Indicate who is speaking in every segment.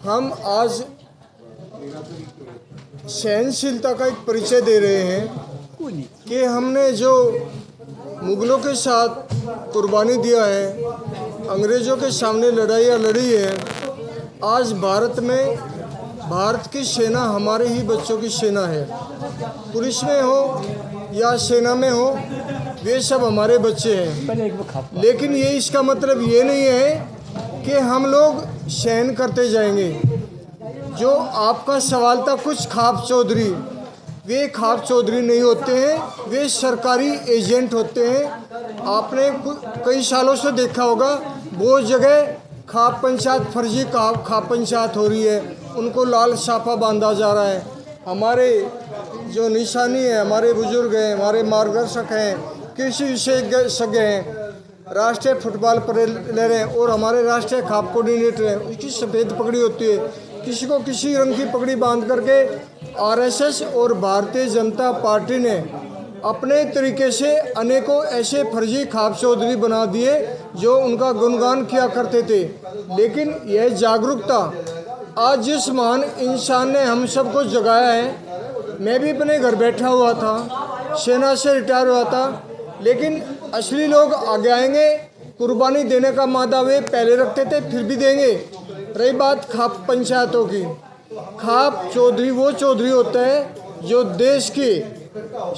Speaker 1: हम आज सहनशीलता का एक परिचय दे रहे हैं कि हमने जो मुगलों के साथ कुर्बानी दिया है, अंग्रेज़ों के सामने लड़ाइयाँ लड़ी है, आज भारत में भारत की सेना हमारे ही बच्चों की सेना है। पुलिस में हो या सेना में हो, वे सब हमारे बच्चे हैं। लेकिन ये इसका मतलब ये नहीं है कि हम लोग सहन करते जाएंगे। जो आपका सवाल था कुछ खाप चौधरी, वे खाप चौधरी नहीं होते हैं, वे सरकारी एजेंट होते हैं। आपने कई सालों से देखा होगा बहुत जगह खाप पंचायत, फर्जी खाप पंचायत हो रही है, उनको लाल साफा बांधा जा रहा है। हमारे जो निशानी है, हमारे बुजुर्ग हैं, हमारे मार्गदर्शक हैं, कृषि विशेषज्ञ हैं, राष्ट्रीय फुटबॉल प्लेयर हैं और हमारे राष्ट्रीय खाप कोऑर्डिनेटर हैं, उसकी सफ़ेद पगड़ी होती है। किसी को किसी रंग की पगड़ी बांध करके आरएसएस और भारतीय जनता पार्टी ने अपने तरीके से अनेकों ऐसे फर्जी खाप चौधरी बना दिए जो उनका गुणगान किया करते थे। लेकिन यह जागरूकता आज जिस महान इंसान ने हम सबको जगाया है, मैं भी अपने घर बैठा हुआ था, सेना से रिटायर हुआ था, लेकिन असली लोग आगे आएंगे। कुर्बानी देने का मादा वे पहले रखते थे, फिर भी देंगे। रही बात खाप पंचायतों की, खाप चौधरी वो चौधरी होता है जो देश की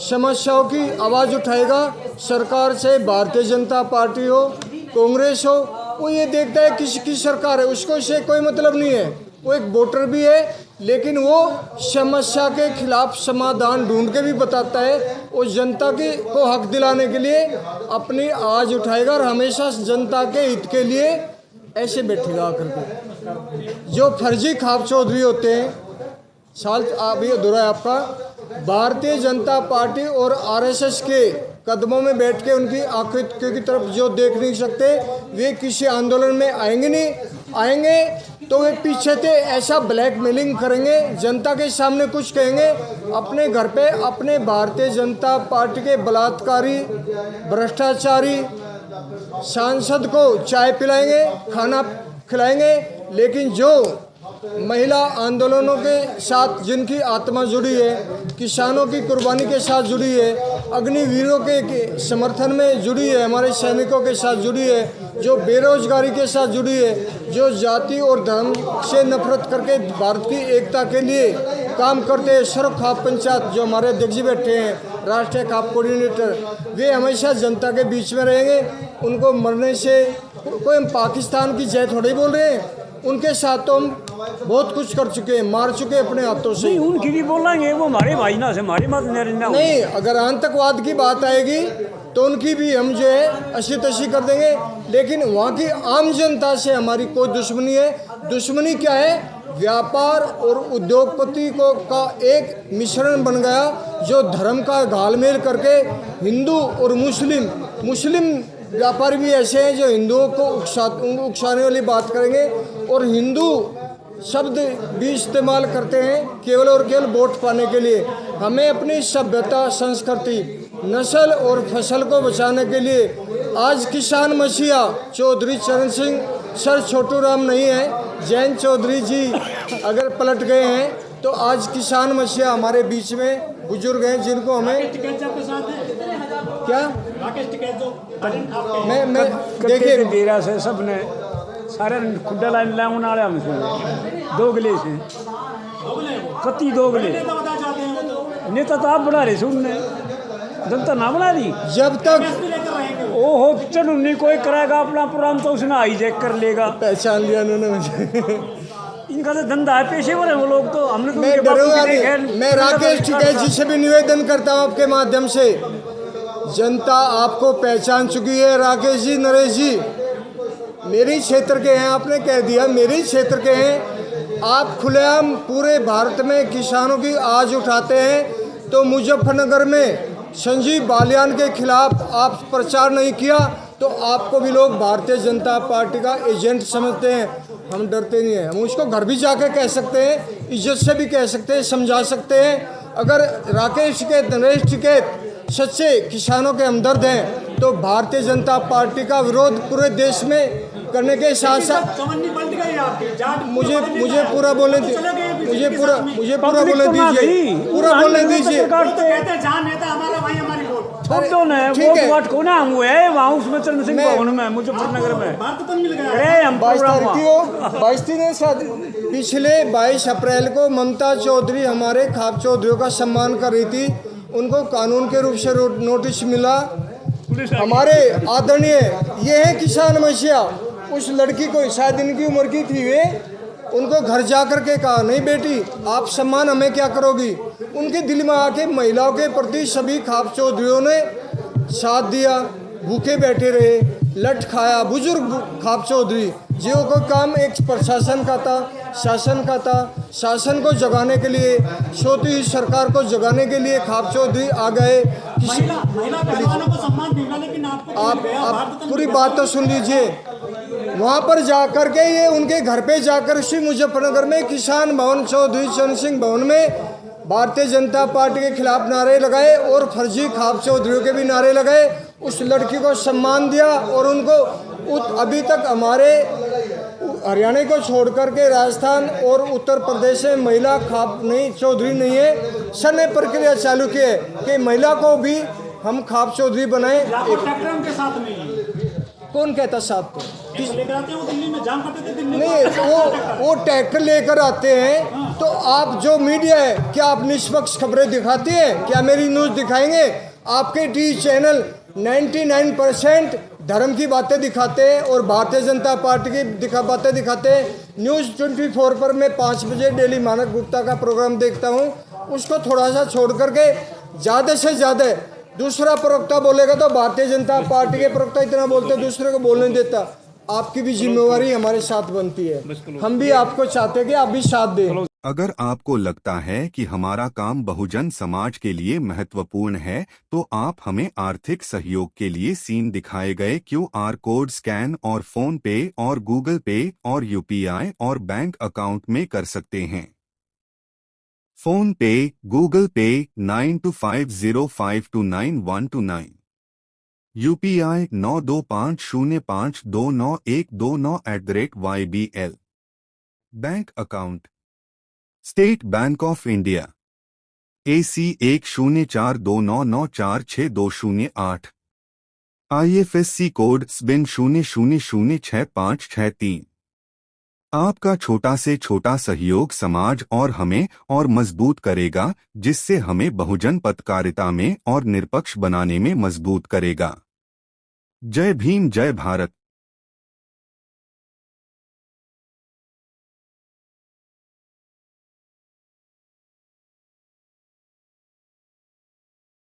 Speaker 1: समस्याओं की आवाज़ उठाएगा। सरकार से भारतीय जनता पार्टी हो, कांग्रेस हो, वो ये देखता है किसकी सरकार है, उसको इससे कोई मतलब नहीं है। वो एक वोटर भी है, लेकिन वो समस्या के खिलाफ समाधान ढूंढ के भी बताता है। वो जनता की को हक दिलाने के लिए अपनी आवाज़ उठाएगा और हमेशा जनता के हित के लिए ऐसे बैठेगा आकर के। जो फर्जी खाप चौधरी होते हैं, साल अभी अधूरा है आपका, भारतीय जनता पार्टी और आरएसएस के कदमों में बैठ के उनकी आंखों की तरफ जो देख नहीं सकते, वे किसी आंदोलन में आएंगे नहीं। आएंगे तो वे पीछे से ऐसा ब्लैकमेलिंग करेंगे, जनता के सामने कुछ कहेंगे, अपने घर पे अपने भारतीय जनता पार्टी के बलात्कारी भ्रष्टाचारी सांसद को चाय पिलाएंगे, खाना खिलाएंगे। लेकिन जो महिला आंदोलनों के साथ जिनकी आत्मा जुड़ी है, किसानों की कुर्बानी के साथ जुड़ी है, अग्निवीरों के समर्थन में जुड़ी है, हमारे सैनिकों के साथ जुड़ी है, जो बेरोजगारी के साथ जुड़ी है, जो जाति और धर्म से नफरत करके भारत की एकता के लिए काम करते हैं, सर्व खाप पंचायत जो हमारे अध्यक्ष जी बैठे हैं, राष्ट्रीय खाप कोऑर्डिनेटर, वे हमेशा जनता के बीच में रहेंगे। उनको मरने से कोई हम पाकिस्तान की जय थोड़ी बोल रहे हैं, उनके साथ तो हम बहुत कुछ कर चुके हैं, मार चुके हैं अपने हाथों से।
Speaker 2: नहीं, उनकी भी बोलेंगे, वो हमारे भाई ना से हमारी मत
Speaker 1: नहीं। अगर आतंकवाद की बात आएगी तो उनकी भी हम जो है अशी तशी कर देंगे। लेकिन वहाँ की आम जनता से हमारी कोई दुश्मनी है। दुश्मनी क्या है? व्यापार और उद्योगपति को का एक मिश्रण बन गया, जो धर्म का घालमेल करके हिंदू और मुस्लिम व्यापारी भी ऐसे हैं जो हिंदुओं को उकसाने वाली बात करेंगे और हिंदू शब्द भी इस्तेमाल करते हैं केवल और केवल वोट पाने के लिए। हमें अपनी सभ्यता, संस्कृति, नस्ल और फसल को बचाने के लिए आज किसान मसीहा चौधरी चरण सिंह सर छोटू राम नहीं है, जैन चौधरी जी अगर पलट गए हैं तो आज किसान मसीहा हमारे बीच में बुजुर्ग हैं जिनको हमें क्या मैं देखिए
Speaker 2: डेरा से सबने सारे खुड्डा लाइन लाउन वाले हमसे दोगले से कति दोगले नेता तो आप बना रहे से, उनने जनता ना बना रही।
Speaker 1: जब तक
Speaker 2: ओ हो चलो नहीं कोई कराएगा अपना प्रोग्राम तो उसने हाईजैक कर लेगा।
Speaker 1: पहचान लिया उन्होंने मुझे।
Speaker 2: इनका तो धंधा है, पेशेवर है वो लोग, तो हमने तो
Speaker 1: मैं डरूंगा नहीं। मैं राकेश टिकैत जी से भी निवेदन करता हूँ आपके माध्यम से, जनता आपको पहचान चुकी है। राकेश जी, नरेश जी मेरे क्षेत्र के हैं, आपने कह दिया मेरे क्षेत्र के हैं। आप खुलेआम पूरे भारत में किसानों की आवाज़ उठाते हैं, तो मुजफ्फरनगर में संजीव बालियान के खिलाफ आप प्रचार नहीं किया तो आपको भी लोग भारतीय जनता पार्टी का एजेंट समझते हैं। हम डरते नहीं हैं, हम उसको घर भी जाकर कह सकते हैं, इज्जत से भी कह सकते हैं, समझा सकते हैं। अगर राकेश टिकैत, नरेश टिकैत सच्चे किसानों के हमदर्द हैं तो भारतीय जनता पार्टी का विरोध पूरे देश में करने के साथ साथ मुझे पूरा बोलने दीजिए, मुझे पूरा बोलने दीजिए, पूरा बोलने दीजिए।
Speaker 2: छोटो ने
Speaker 1: ठीक है।
Speaker 2: वोट को ना हुए है वहाँ उसमें चरण सिंह भवन में मुजफ्फरनगर में। अरे हम
Speaker 1: 22
Speaker 2: प्रोग्राम
Speaker 1: तारीख को 22 दिन पिछले 22 अप्रैल को ममता चौधरी हमारे खाप चौधरियों का सम्मान कर रही थी, उनको कानून के रूप से नोटिस मिला। हमारे आदरणीय ये है किसान मसीहा, उस लड़की को शायद इनकी उम्र की थी, वे उनको घर जा कर के कहा, नहीं बेटी आप सम्मान हमें क्या करोगी। उनके दिल में आके महिलाओं के प्रति सभी खाप चौधरियों ने साथ दिया, भूखे बैठे रहे, लठ खाया। बुजुर्ग खाप चौधरी जियो को काम एक प्रशासन का था, शासन का था। शासन को जगाने के लिए, सोती हुई सरकार को जगाने के लिए खाप चौधरी आ गए। आप पूरी बात तो सुन लीजिए। वहाँ पर जाकर के ये उनके घर पे जाकर इसी मुजफ्फरनगर में किसान भवन चौधरी चरण सिंह भवन में भारतीय जनता पार्टी के खिलाफ नारे लगाए और फर्जी खाप चौधरियों के भी नारे लगाए। उस लड़की को सम्मान दिया और उनको अभी तक हमारे हरियाणा को छोड़ करके राजस्थान और उत्तर प्रदेश में महिला खाप नहीं चौधरी नहीं है। सर ने प्रक्रिया चालू की है कि महिला को भी हम खाप चौधरी बनाए। कौन कहता साहब को नहीं, वो ट्रैक्टर लेकर आते हैं। तो आप जो मीडिया है, क्या आप निष्पक्ष खबरें दिखाती हैं? क्या मेरी न्यूज़ दिखाएंगे? आपके टी चैनल 99% धर्म की बातें दिखाते हैं और भारतीय जनता पार्टी की बातें दिखाते हैं। न्यूज़ 24 पर मैं 5 बजे डेली मानक गुप्ता का प्रोग्राम देखता हूँ, उसको थोड़ा सा छोड़ करके ज़्यादा से ज़्यादा दूसरा प्रवक्ता बोलेगा तो भारतीय जनता पार्टी के प्रवक्ता इतना बोलते दूसरे को बोलने देता। आपकी भी जिम्मेवारी हमारे साथ बनती है, हम भी आपको चाहते हैं कि आप भी साथ दें।
Speaker 3: अगर आपको लगता है कि हमारा काम बहुजन समाज के लिए महत्वपूर्ण है तो आप हमें आर्थिक सहयोग के लिए सीन दिखाए गए QR कोड स्कैन और फोन पे और गूगल पे और UPI और बैंक अकाउंट में कर सकते हैं। फोन पे, गूगल पे 9250529129, UPI 9250529129 bank account state bank of India AC 104299462008, IFSC code SBIN 00066563। आपका छोटा से छोटा सहयोग समाज और हमें और मजबूत करेगा, जिससे हमें बहुजन पत्रकारिता में और निष्पक्ष बनाने में मजबूत करेगा। जय भीम, जय भारत।